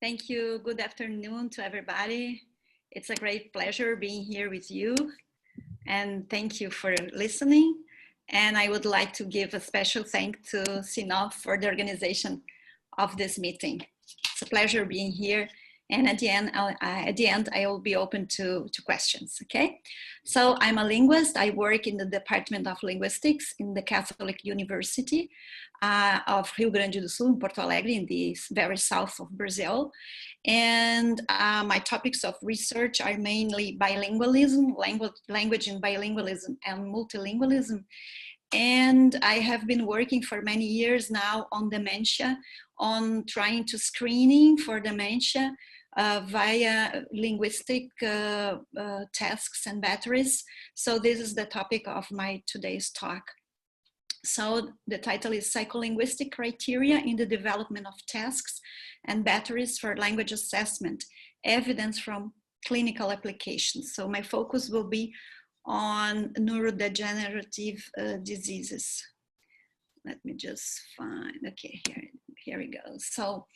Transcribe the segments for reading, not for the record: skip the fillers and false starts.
Thank you. Good afternoon to everybody. It's a great pleasure being here with you. And thank you for listening. And I would like to give a special thank to Sciinov for the organization of this meeting. It's a pleasure being here. And at the end, I will be open to questions, okay? So I'm a linguist. I work in the Department of Linguistics in the Catholic University of Rio Grande do Sul, in Porto Alegre, in the very south of Brazil. And my topics of research are mainly bilingualism, language and bilingualism, and multilingualism. And I have been working for many years now on dementia, on trying to screening for dementia via linguistic tasks and batteries. So this is the topic of my today's talk. So the title is Psycholinguistic Criteria in the Development of Tasks and Batteries for Language Assessment, Evidence from Clinical Applications. So my focus will be on neurodegenerative diseases. Let me just find, okay, here we go. So,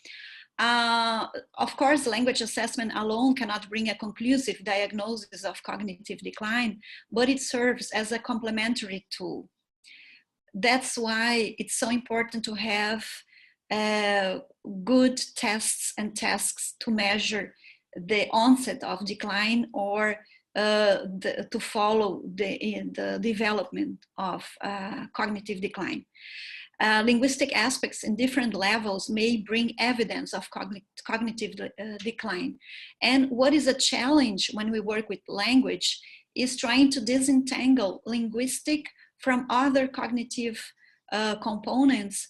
of course, language assessment alone cannot bring a conclusive diagnosis of cognitive decline, but it serves as a complementary tool. That's why it's so important to have good tests and tasks to measure the onset of decline or to follow the development of cognitive decline. Linguistic aspects in different levels may bring evidence of cognitive decline. And what is a challenge when we work with language is trying to disentangle linguistic from other cognitive components,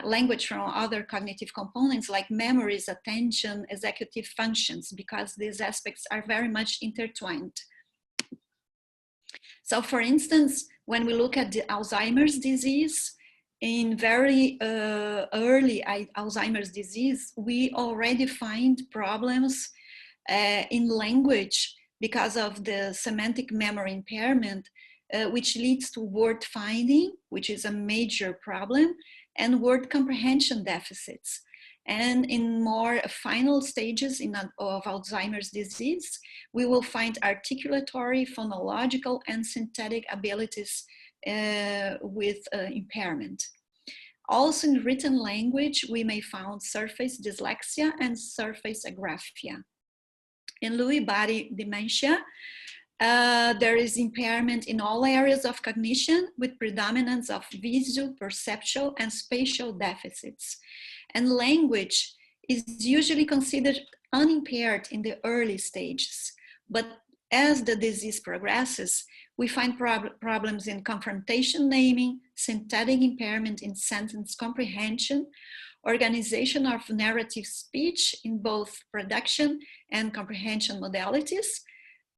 language from other cognitive components like memories, attention, executive functions, because these aspects are very much intertwined. So for instance, when we look at the Alzheimer's disease, in very early Alzheimer's disease, we already find problems in language because of the semantic memory impairment, which leads to word finding, which is a major problem, and word comprehension deficits. And in more final stages of Alzheimer's disease, we will find articulatory, phonological, and synthetic abilities with impairment. Also in written language, we may find surface dyslexia and surface agraphia. In Lewy body dementia, there is impairment in all areas of cognition with predominance of visual, perceptual, and spatial deficits. And language is usually considered unimpaired in the early stages. But as the disease progresses, we find problems in confrontation naming, synthetic impairment in sentence comprehension, organization of narrative speech in both production and comprehension modalities,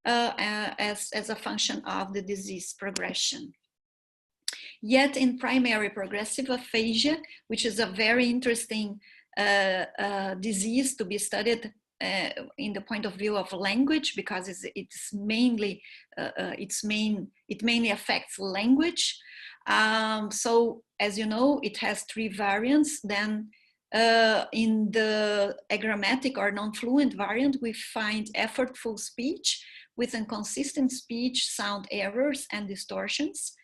as a function of the disease progression. Yet in primary progressive aphasia, which is a very interesting disease to be studied in the point of view of language, because it mainly affects language. So as you know, it has 3 variants. Then in the agrammatic or non-fluent variant, we find effortful speech with inconsistent speech, sound errors, and distortions,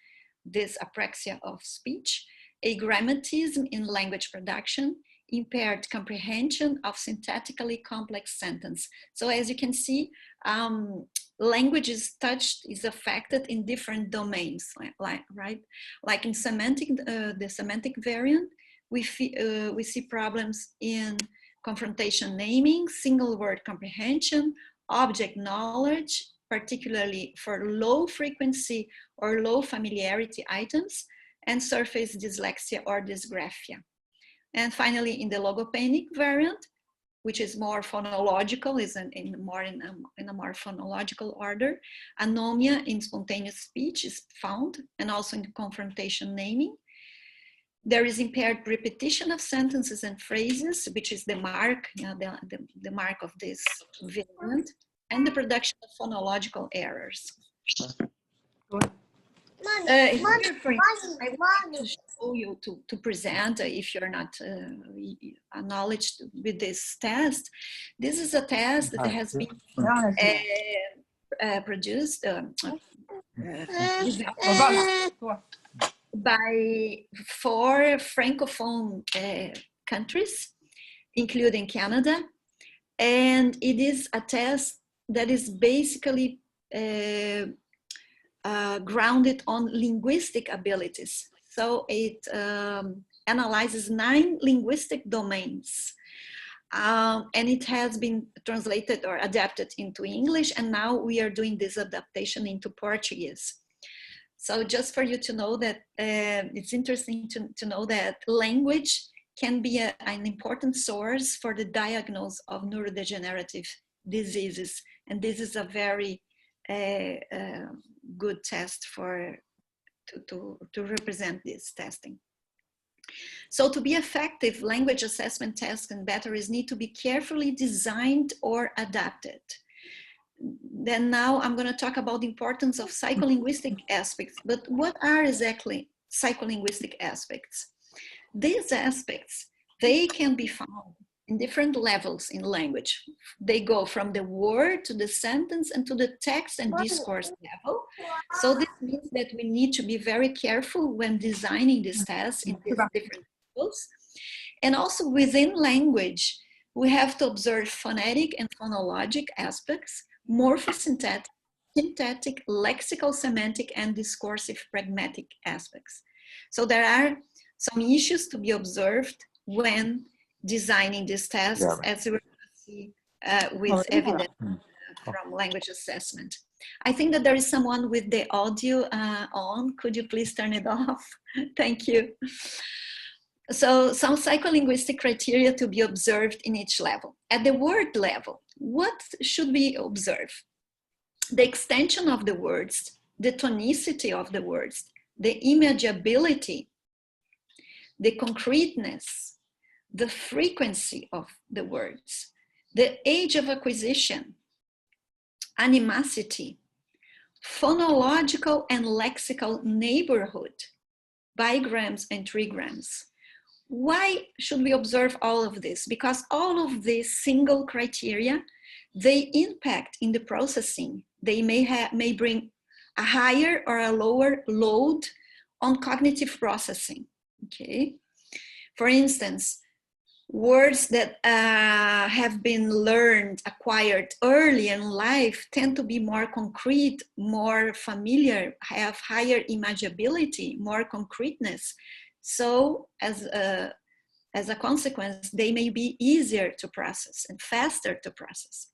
this apraxia of speech, agrammatism in language production, impaired comprehension of syntactically complex sentence. So as you can see, language is affected in different domains, right? Like in the semantic variant, we see problems in confrontation naming, single word comprehension, object knowledge, particularly for low frequency or low familiarity items, and surface dyslexia or dysgraphia. And finally, in the logopenic variant, which is more phonological, is in a more phonological order, anomia in spontaneous speech is found, and also in confrontation naming. There is impaired repetition of sentences and phrases, which is the mark, the mark of this variant, and the production of phonological errors. Here, for instance, I would like to show you, to present, if you're not acknowledged with this test. This is a test that has been produced, by 4 Francophone countries, including Canada. And it is a test that is basically grounded on linguistic abilities. So it analyzes 9 linguistic domains. And it has been translated or adapted into English, and now we are doing this adaptation into Portuguese. So just for you to know that it's interesting to know that language can be an important source for the diagnosis of neurodegenerative diseases. And this is a very good test to represent this testing. So to be effective, language assessment tests and batteries need to be carefully designed or adapted. Then now I'm going to talk about the importance of psycholinguistic aspects. But what are exactly psycholinguistic aspects? These aspects, they can be found in different levels in language. They go from the word to the sentence and to the text and discourse level. So this means that we need to be very careful when designing these tests in these different levels. And also within language, we have to observe phonetic and phonologic aspects, morphosynthetic, synthetic, lexical, semantic, and discursive pragmatic aspects. So there are some issues to be observed when designing these tests, as we will see with evidence from language assessment. I think that there is someone with the audio on. Could you please turn it off? Thank you. So some psycholinguistic criteria to be observed in each level. At the word level, what should we observe? The extension of the words, the tonicity of the words, the imageability, the concreteness, the frequency of the words, the age of acquisition, animacity, phonological and lexical neighborhood, bigrams and trigrams. Why should we observe all of this? Because all of these single criteria, they impact in the processing. They may bring a higher or a lower load on cognitive processing, okay? For instance, words that have been learned, acquired early in life tend to be more concrete, more familiar, have higher imageability, more concreteness. So as a consequence, they may be easier to process and faster to process.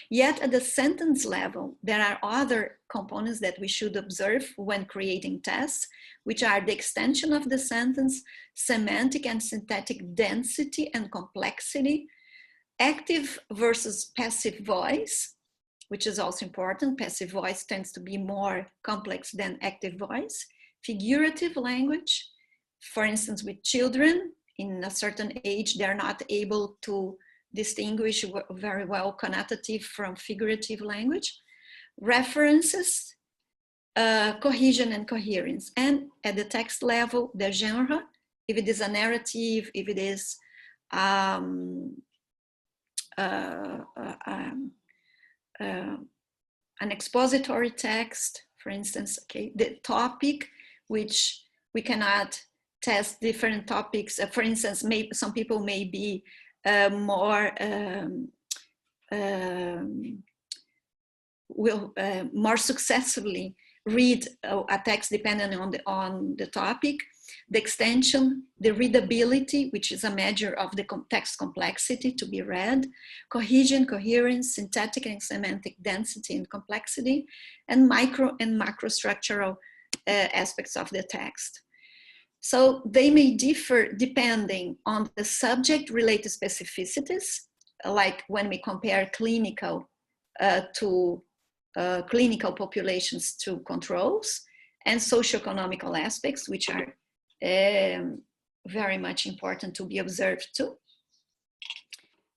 Yet at the sentence level, there are other components that we should observe when creating tests, which are the extension of the sentence, semantic and synthetic density and complexity, active versus passive voice, which is also important. Passive voice tends to be more complex than active voice. Figurative language, for instance, with children in a certain age, they're not able to distinguish very well connotative from figurative language. References, cohesion and coherence. And at the text level, the genre, if it is a narrative, if it is an expository text, for instance, okay, the topic, which we cannot test different topics. For instance, some people may be more successfully read a text depending on the topic. The extension, the readability, which is a measure of the text complexity to be read, cohesion, coherence, syntactic and semantic density and complexity, and micro and macro structural aspects of the text. So they may differ depending on the subject-related specificities, like when we compare clinical clinical populations to controls, and socioeconomical aspects, which are very much important to be observed too.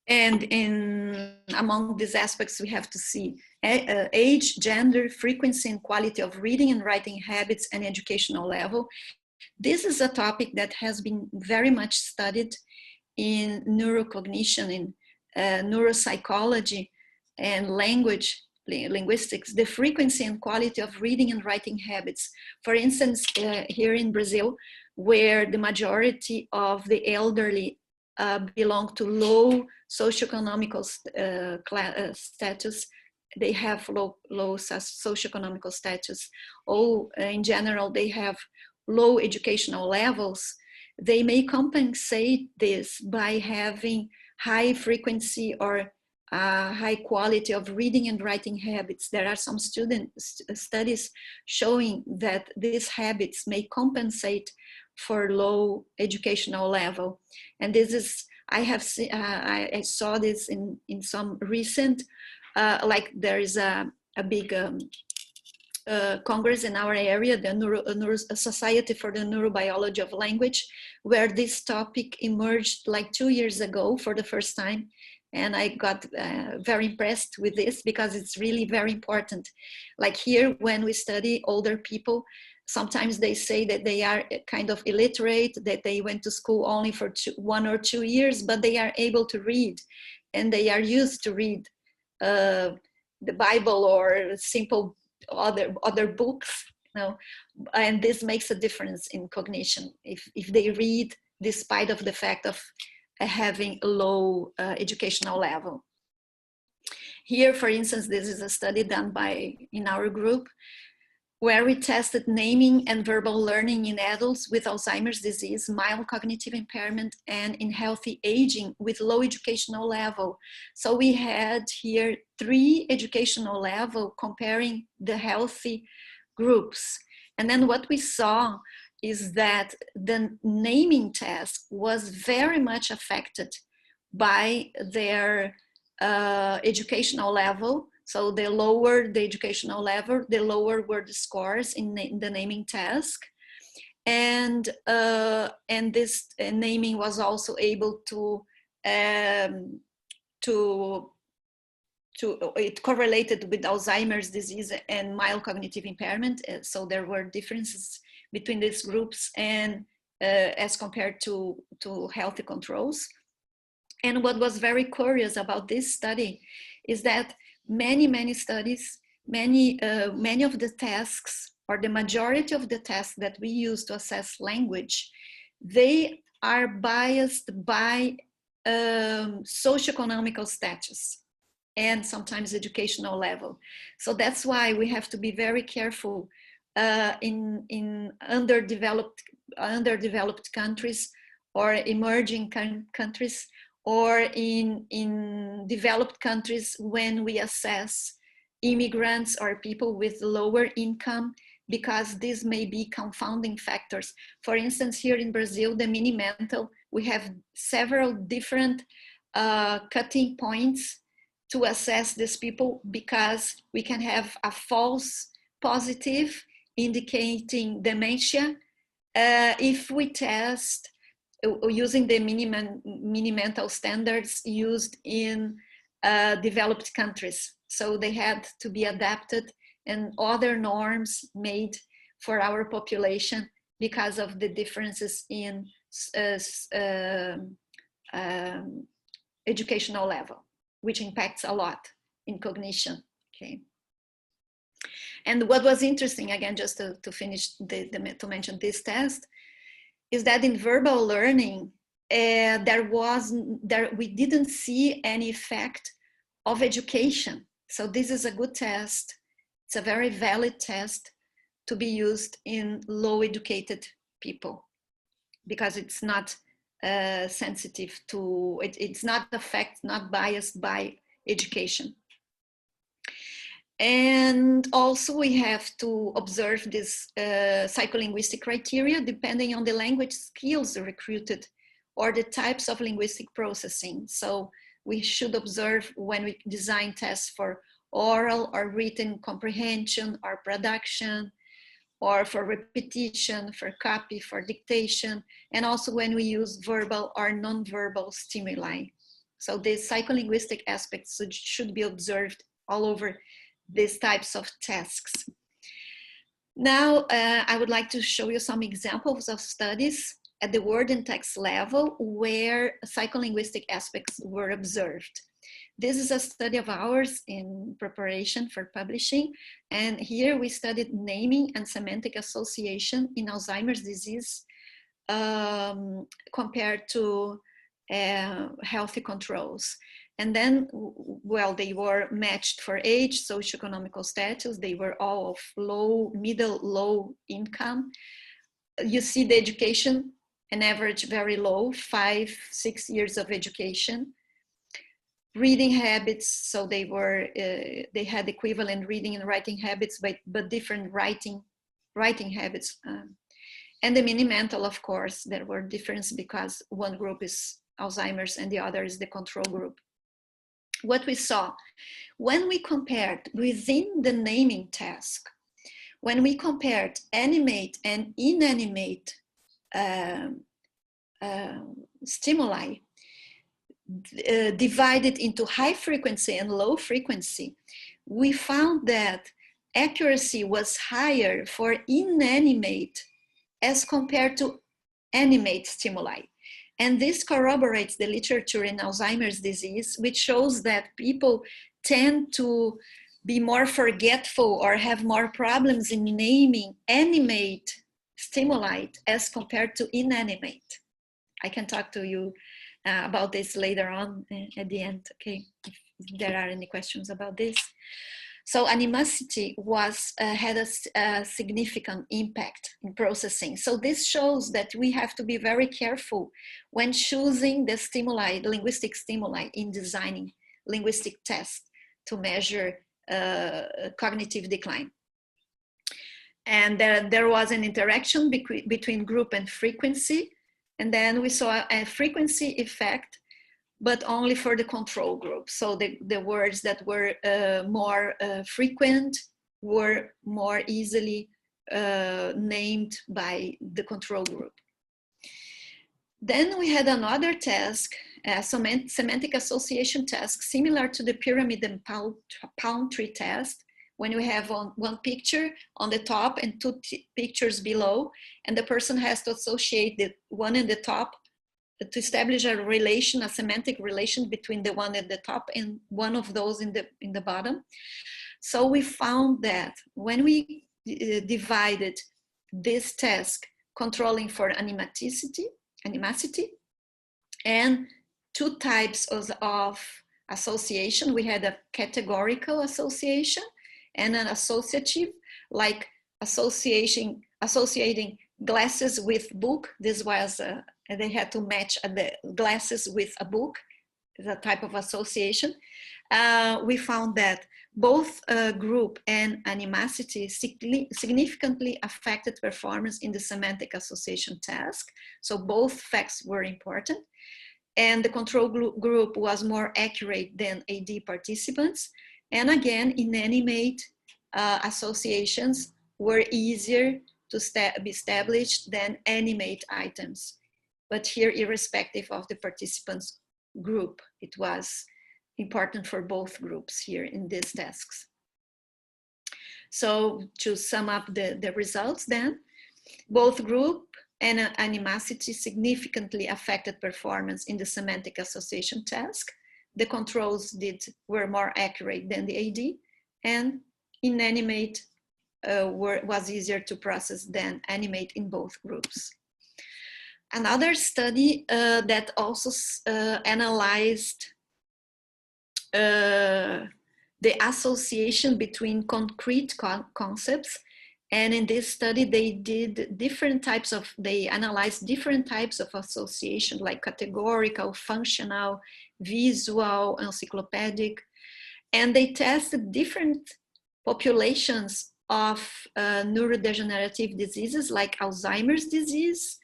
And among these aspects, we have to see age, gender, frequency and quality of reading and writing habits, and educational level. This is a topic that has been very much studied in neurocognition, in neuropsychology and linguistics, the frequency and quality of reading and writing habits. For instance, here in Brazil, where the majority of the elderly belong to low socioeconomical status, they have low socioeconomical status, or in general, they have low educational levels, they may compensate this by having high frequency or high quality of reading and writing habits. There are some studies showing that these habits may compensate for low educational level. And this is, I saw this in some recent, like there is a big Congress in our area, the Society for the Neurobiology of Language, where this topic emerged like 2 years ago for the first time. And I got very impressed with this because it's really very important. Like here, when we study older people, sometimes they say that they are kind of illiterate, that they went to school only for 1 or 2 years, but they are able to read, and they are used to read the Bible or simple other books, you know, and this makes a difference in cognition if they read despite of the fact of having a low educational level. Here, for instance, this is a study done in our group where we tested naming and verbal learning in adults with Alzheimer's disease, mild cognitive impairment, and in healthy aging with low educational level. So we had here 3 educational level comparing the healthy groups. And then what we saw is that the naming test was very much affected by their educational level. So the lower the educational level, the lower were the scores in the naming task. And this naming was also able it correlated with Alzheimer's disease and mild cognitive impairment. So there were differences between these groups and as compared to healthy controls. And what was very curious about this study is that many studies, many of the tasks, or the majority of the tasks that we use to assess language, they are biased by socioeconomical status and sometimes educational level. So that's why we have to be very careful in underdeveloped countries or emerging countries, or in developed countries when we assess immigrants or people with lower income, because these may be confounding factors. For instance, here in Brazil, the mini mental, we have several different cutting points to assess these people, because we can have a false positive indicating dementia if we test using the mini mental standards used in developed countries. So they had to be adapted and other norms made for our population because of the differences in educational level, which impacts a lot in cognition. Okay. And what was interesting, again, just to finish to mention this test, is that in verbal learning, we didn't see any effect of education. So this is a good test. It's a very valid test to be used in low educated people, because it's not sensitive to, it's not biased by education. And also we have to observe this psycholinguistic criteria depending on the language skills recruited or the types of linguistic processing. So we should observe when we design tests for oral or written comprehension or production, or for repetition, for copy, for dictation, and also when we use verbal or non-verbal stimuli. So the psycholinguistic aspects should be observed all over these types of tasks. Now, I would like to show you some examples of studies at the word and text level where psycholinguistic aspects were observed. This is a study of ours in preparation for publishing. And here we studied naming and semantic association in Alzheimer's disease compared to healthy controls. And then, well, they were matched for age, socioeconomical status. They were all of low, middle, low income. You see the education, an average very low, 5-6 years of education. Reading habits, so they were, they had equivalent reading and writing habits, but different writing habits. And the mini-mental, of course, there were differences because one group is Alzheimer's and the other is the control group. What we saw, when we compared within the naming task, when we compared animate and inanimate stimuli, divided into high frequency and low frequency, we found that accuracy was higher for inanimate as compared to animate stimuli. And this corroborates the literature in Alzheimer's disease, which shows that people tend to be more forgetful or have more problems in naming animate stimuli as compared to inanimate. I can talk to you about this later on at the end, okay, if there are any questions about this. So animosity was, had a significant impact in processing. So this shows that we have to be very careful when choosing the stimuli, the linguistic stimuli in designing linguistic tests to measure cognitive decline. And there was an interaction between group and frequency. And then we saw a frequency effect, but only for the control group. So the words that were more frequent were more easily named by the control group. Then we had another task, a semantic association task, similar to the pyramid and palm tree test, when you have one picture on the top and two pictures below, and the person has to associate the one in the top to establish a relation, a semantic relation between the one at the top and one of those in the bottom. So we found that when we divided this task controlling for animosity, and two types of association, we had a categorical association and an associative, like associating glasses with book. This was they had to match the glasses with a book, the type of association. We found that both group and animosity significantly affected performance in the semantic association task. So both facts were important. And the control group was more accurate than AD participants. And again, inanimate associations were easier to be established than animate items. But here, irrespective of the participants' group, it was important for both groups here in these tasks. So to sum up the results then, both group and animosity significantly affected performance in the semantic association task. The controls were more accurate than the AD, and inanimate was easier to process than animate in both groups. Another study that also analyzed the association between concrete concepts. And in this study, they did they analyzed different types of association, like categorical, functional, visual, encyclopedic. And they tested different populations of neurodegenerative diseases like Alzheimer's disease,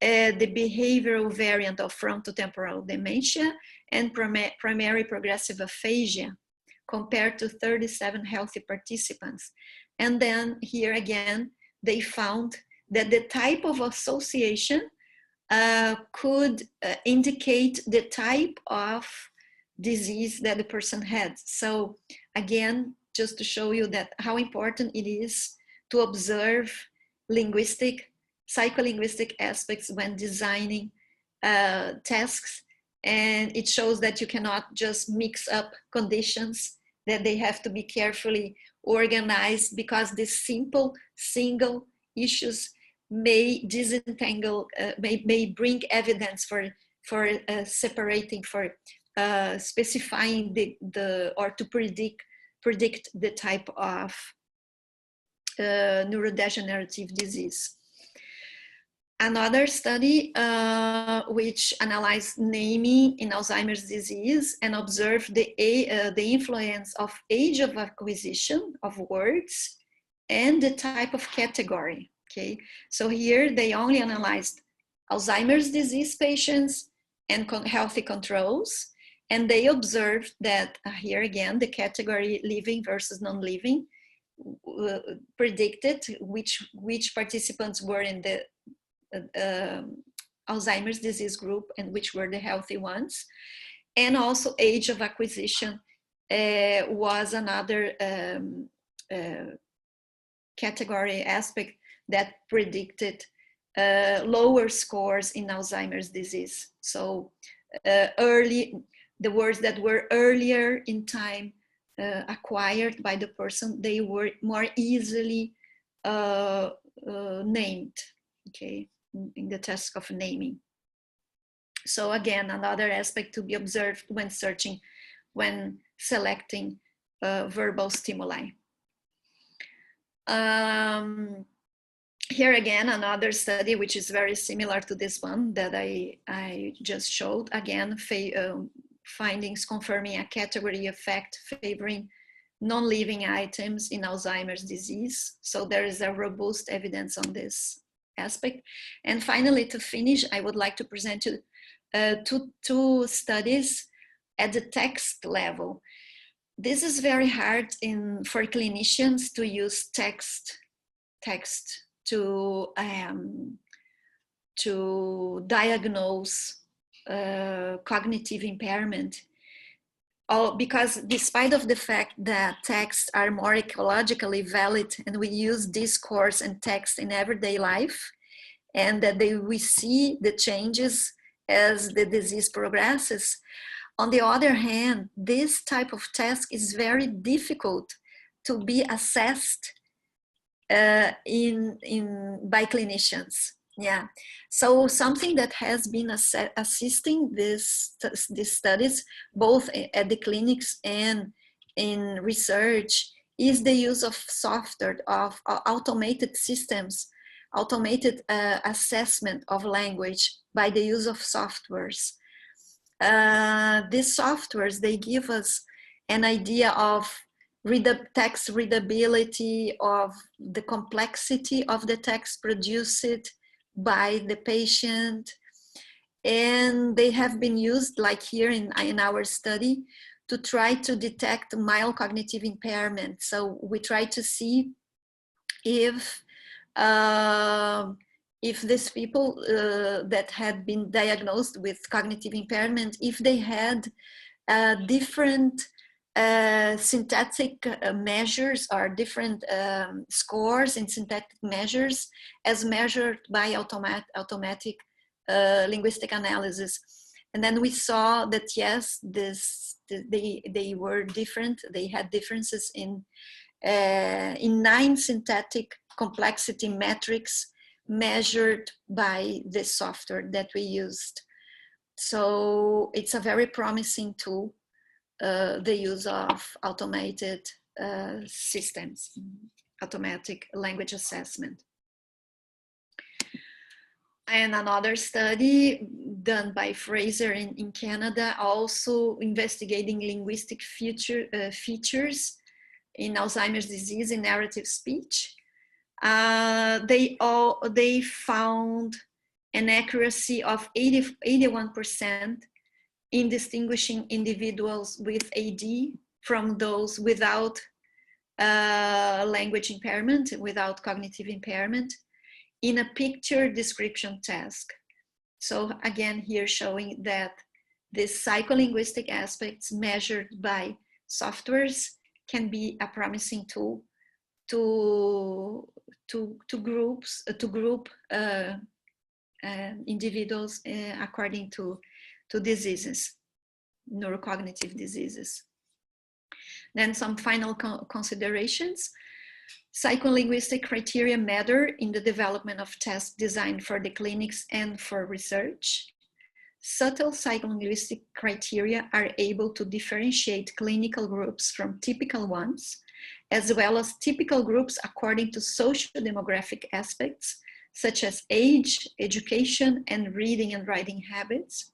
the behavioral variant of frontotemporal dementia, and primary progressive aphasia, compared to 37 healthy participants. And then here again, they found that the type of association could indicate the type of disease that the person had. So again, just to show you that how important it is to observe psycholinguistic aspects when designing tasks. And it shows that you cannot just mix up conditions, that they have to be carefully organized, because these simple single issues may disentangle, may bring evidence for separating, for specifying or to predict the type of neurodegenerative disease. Another study which analyzed naming in Alzheimer's disease and observed the influence of age of acquisition of words and the type of category. Okay, so here they only analyzed Alzheimer's disease patients and healthy controls, and they observed that here again the category living versus non-living predicted which participants were in the Alzheimer's disease group and which were the healthy ones. And also age of acquisition was another category aspect that predicted lower scores in Alzheimer's disease. So the words that were earlier in time acquired by the person, they were more easily named, okay, in the task of naming. So again, another aspect to be observed when searching, when selecting verbal stimuli. Here again, another study which is very similar to this one that I just showed. Again, findings confirming a category effect favoring non-living items in Alzheimer's disease. So there is a robust evidence on this aspect. And finally, to finish, I would like to present you two studies at the text level. This is very hard for clinicians to use text to diagnose cognitive impairment. Because despite of the fact that texts are more ecologically valid and we use discourse and text in everyday life, and that we see the changes as the disease progresses, on the other hand, this type of task is very difficult to be assessed by clinicians. Yeah, so something that has been assisting these studies, both at the clinics and in research, is the use of software, of automated systems, automated assessment of language by the use of softwares. These softwares, they give us an idea of text readability, of the complexity of the text produced by the patient, and they have been used, like here in our study, to try to detect mild cognitive impairment. So we try to see if these people that had been diagnosed with cognitive impairment, if they had different synthetic measures or different scores in synthetic measures as measured by automatic linguistic analysis. And then we saw that yes, they were different. They had differences in 9 synthetic complexity metrics measured by the software that we used. So it's a very promising tool, the use of automated systems, automatic language assessment. And another study done by Fraser in Canada, also investigating linguistic features in Alzheimer's disease in narrative speech. They found an accuracy of 81% in distinguishing individuals with AD from those without language impairment, without cognitive impairment, in a picture description task. So again, here showing that these psycholinguistic aspects measured by softwares can be a promising tool to group individuals according to diseases, neurocognitive diseases. Then some final considerations. Psycholinguistic criteria matter in the development of tests designed for the clinics and for research. Subtle psycholinguistic criteria are able to differentiate clinical groups from typical ones, as well as typical groups according to socio-demographic aspects, such as age, education, and reading and writing habits.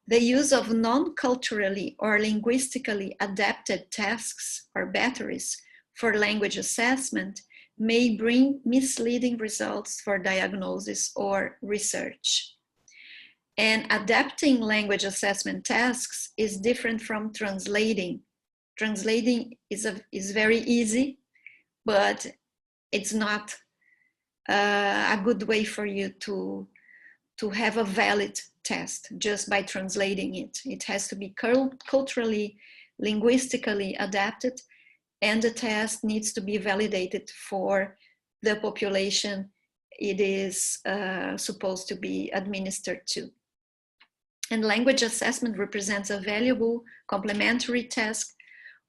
The use of non-culturally or linguistically adapted tasks or batteries for language assessment may bring misleading results for diagnosis or research. And adapting language assessment tasks is different from translating. Translating is very easy, but it's not a good way for you to have a valid test just by translating it. It has to be culturally, linguistically adapted, and the test needs to be validated for the population it is supposed to be administered to. And language assessment represents a valuable complementary task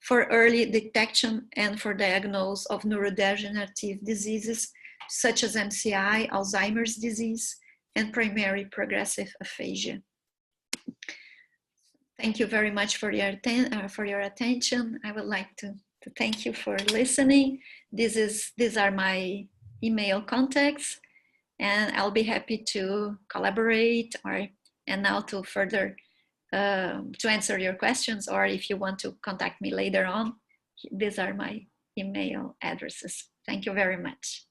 for early detection and for diagnosis of neurodegenerative diseases such as MCI, Alzheimer's disease, and primary progressive aphasia. Thank you very much for your attention. I would like to thank you for listening. These are my email contacts, and I'll be happy to collaborate and now to further to answer your questions, or if you want to contact me later on, these are my email addresses. Thank you very much.